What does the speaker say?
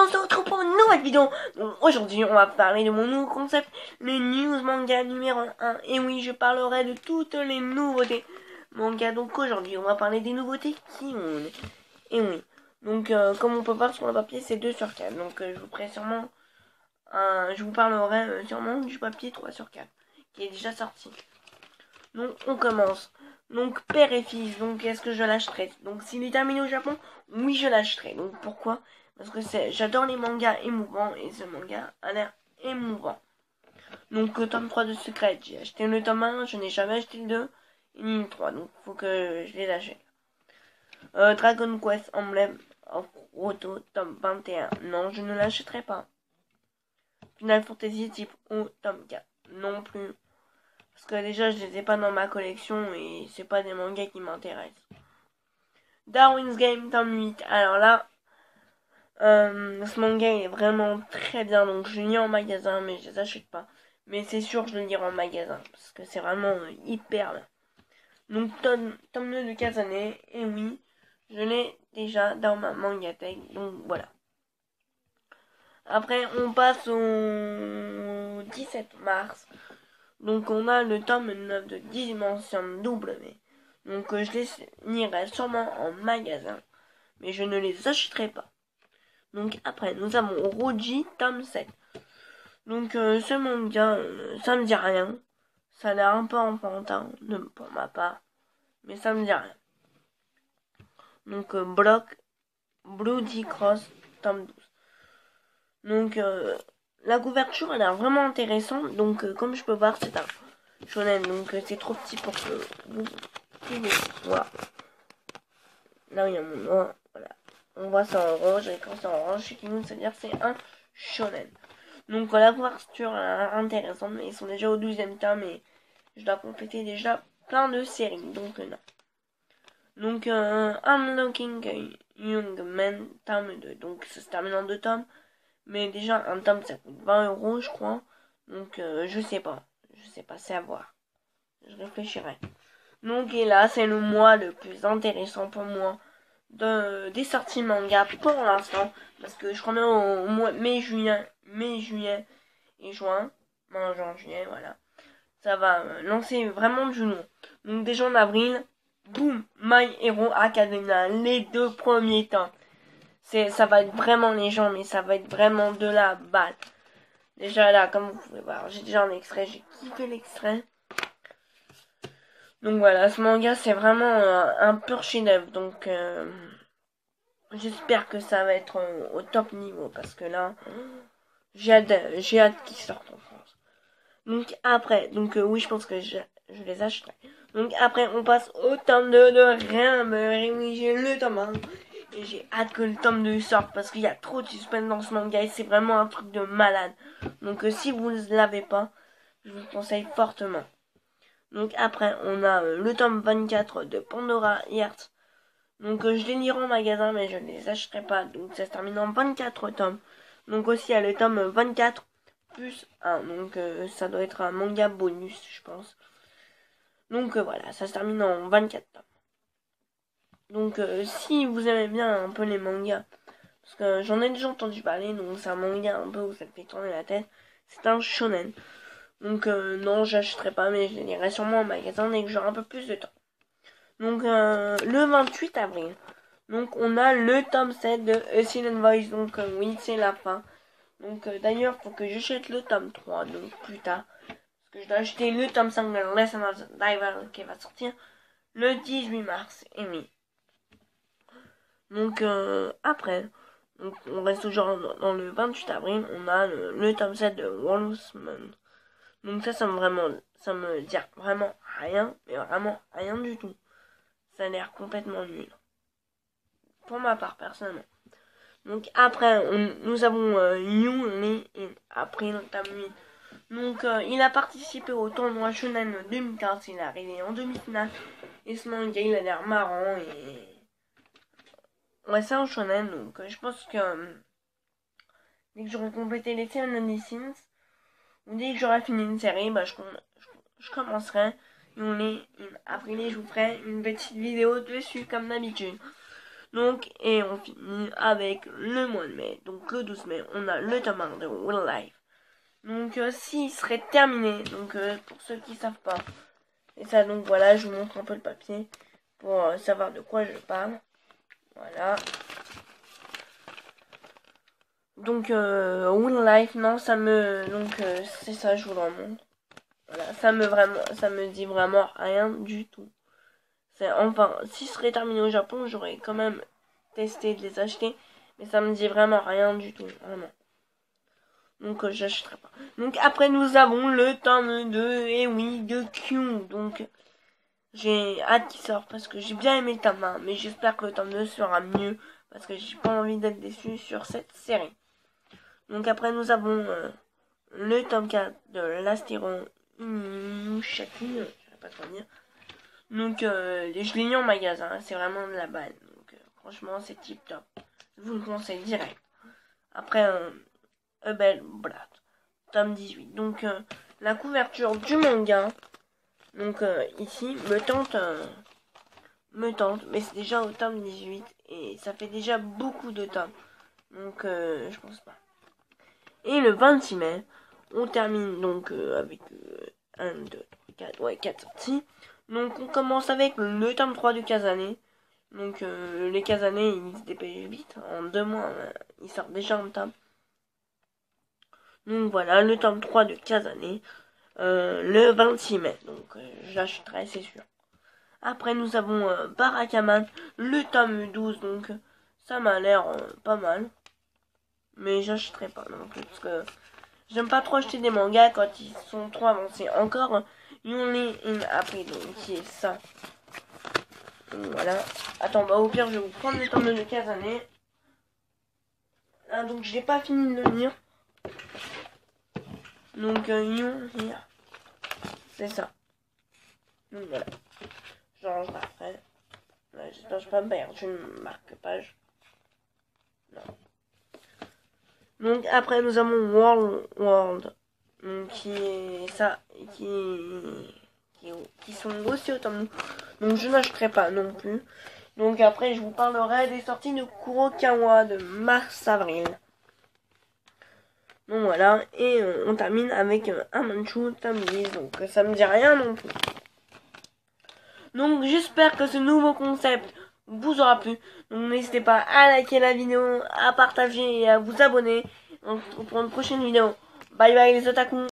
on se retrouve pour une nouvelle vidéo. Donc aujourd'hui on va parler de mon nouveau concept, le news manga numéro 1. Et oui, je parlerai de toutes les nouveautés manga. Donc aujourd'hui on va parler des nouveautés qui ont. Et oui, donc comme on peut voir sur le papier, c'est 2 sur 4. Donc je vous ferai sûrement je vous parlerai sûrement du papier 3 sur 4 qui est déjà sorti. Donc on commence. Donc père et fils, donc est-ce que je l'achèterai? Donc s'il est terminé au Japon, oui je l'achèterai. Donc pourquoi? Parce que j'adore les mangas émouvants et ce manga a l'air émouvant. Donc le tome 3 de Secret, j'ai acheté le tome 1, je n'ai jamais acheté le 2 ni le 3, donc faut que je les achète. Dragon Quest Emblem of Roto, tome 21, non je ne l'achèterai pas. Final Fantasy type O, tome 4, non plus. Parce que déjà je les ai pas dans ma collection et c'est pas des mangas qui m'intéressent. Darwin's Game tome 8. Alors là, ce manga il est vraiment très bien. Donc je le lis en magasin mais je les achète pas. Mais c'est sûr je le lirai en magasin. Parce que c'est vraiment hyper bien. Donc tome 2 de Kazane. Et oui, je l'ai déjà dans ma mangatech. Donc voilà. Après on passe au 17 mars. Donc on a le tome 9 de Dimension W. Donc je les lirai sûrement en magasin. Mais je ne les achèterai pas. Donc après nous avons Roji tome 7. Donc ce manga, ça me dit rien. Ça a l'air un peu enfantin pour ma part. Mais ça me dit rien. Donc Block Bloody Cross tome 12. Donc la couverture a l'air vraiment intéressante. Donc comme je peux voir c'est un shonen. Donc c'est trop petit pour que vous pouvez voir. Là il y a mon nom. Voilà. On voit ça en orange. Et quand c'est en orange, chez Kimono, ça veut dire que c'est un shonen. Donc la couverture est intéressante. Mais ils sont déjà au 12e tome. Et je dois compléter déjà plein de séries. Donc non. Donc Unlocking a Young Man tome 2. Donc ça se termine en 2 tomes. Mais déjà un tome ça coûte 20 € je crois. Donc je sais pas. Je sais pas, c'est à voir. Je réfléchirai. Donc et là c'est le mois le plus intéressant pour moi des sorties manga pour l'instant. Parce que je crois bien au mois mai, juillet et juin. Non, juillet, voilà. Ça va lancer vraiment du lourd. Donc déjà en avril, boum, My Hero Academia, les 2 premiers temps. Ça va être vraiment les gens, mais ça va être vraiment de la balle. Déjà là, comme vous pouvez voir, j'ai déjà un extrait, j'ai kiffé l'extrait. Donc voilà, ce manga c'est vraiment un pur chef-d'œuvre. Donc j'espère que ça va être au top niveau parce que là, j'ai hâte qu'il sorte en France. Donc après, oui, je pense que je les achèterai. Donc après, on passe au tome 2 de Rimmer. Et oui, j'ai le tome 1. Et j'ai hâte que le tome 2 sorte parce qu'il y a trop de suspense dans ce manga et c'est vraiment un truc de malade. Donc si vous ne l'avez pas, je vous le conseille fortement. Donc après, on a le tome 24 de Pandora Hearts. Donc je les lirai en magasin mais je ne les achèterai pas. Donc ça se termine en 24 tomes. Donc aussi il y a le tome 24 plus 1. Donc ça doit être un manga bonus je pense. Donc voilà, ça se termine en 24 tomes. Donc si vous aimez bien un peu les mangas, parce que j'en ai déjà entendu parler, donc c'est un manga un peu où ça te fait tourner la tête, c'est un shonen. Donc non, j'achèterai pas, mais je les lirai sûrement en magasin dès que j'aurai un peu plus de temps. Donc le 28 avril, donc on a le tome 7 de A Silent Voice, donc oui, c'est la fin. Donc d'ailleurs, faut que j'achète le tome 3, donc plus tard. Parce que je dois acheter le tome 5 de Lesson of the Diver qui va sortir le 18 mars. Et oui. Donc après, donc, on reste toujours dans le 28 avril, on a le tome 7 de Wolfsman. Donc ça me dit vraiment rien, mais vraiment rien du tout. Ça a l'air complètement nul. Pour ma part, personnellement. Donc après, nous avons Yu Lee in April tome 8. Donc il a participé au tournoi Shonen 2015, il est arrivé en demi-finale. Et ce manga, il a l'air marrant et... Ouais, c'est un shonen, donc je pense que dès que j'aurai complété les Seven Sims, ou dès que j'aurai fini une série, bah, je commencerai. Et après, je vous ferai une petite vidéo dessus, comme d'habitude. Donc, et on finit avec le mois de mai. Donc, le 12 mai, on a le tome 1 de Will Life. Donc, s'il serait terminé, donc, pour ceux qui savent pas. Et ça, donc, voilà, je vous montre un peu le papier pour savoir de quoi je parle. Voilà. Donc, Will Life, non, ça me... Donc, c'est ça, je vous le remontre. Voilà, ça me dit vraiment rien du tout. Enfin, si ce serait terminé au Japon, j'aurais quand même testé de les acheter. Mais ça me dit vraiment rien du tout, vraiment. Donc, j'achèterai pas. Donc, après, nous avons le tome 2, et oui, de Q. Donc, j'ai hâte qu'il sorte parce que j'ai bien aimé le tome 1. Mais j'espère que le tome 2 sera mieux parce que j'ai pas envie d'être déçu sur cette série. Donc, après, nous avons le tome 4 de l'Astéron Inushaki. Je sais pas trop dire. Donc, je l'ai mis en magasin, c'est vraiment de la balle. Donc, franchement, c'est tip top. Je vous le conseille direct. Après, Hubble Blatt, tome 18. Donc, la couverture du manga, donc ici, me tente, mais c'est déjà au tome 18 et ça fait déjà beaucoup de tomes. Donc, je pense pas. Et le 26 mai, on termine donc avec 1, 2, 3, 4 sorties. Donc on commence avec le tome 3 du Kazané. Donc les Kazanés, ils se dépêchent vite. En 2 mois, ils sortent déjà un tome. Donc voilà, le tome 3 de Kazané. Le 26 mai. Donc j'achèterai, c'est sûr. Après nous avons Barakaman, le tome 12. Donc ça m'a l'air pas mal. Mais j'achèterai pas non plus. Parce que j'aime pas trop acheter des mangas quand ils sont trop avancés. Encore Only in April, donc qui est ça. Donc, voilà. Attends, bah au pire, je vais vous prendre le tome de Kazané. Ah, donc je n'ai pas fini de le lire. Donc, here. C'est ça. Donc voilà. Je rangerai après. Ouais, j'espère que je ne vais pas me perdre. Je ne marque page. Non. Donc après, nous avons World. Donc, qui est ça. Qui sont aussi au tome. Donc je n'achèterai pas non plus. Donc après je vous parlerai des sorties de Kurokawa de mars-avril. Donc voilà, et on termine avec un Manchu tome 10, donc ça me dit rien non plus. Donc j'espère que ce nouveau concept vous aura plu. Donc n'hésitez pas à liker la vidéo, à partager et à vous abonner pour une prochaine vidéo. Bye bye les otaku.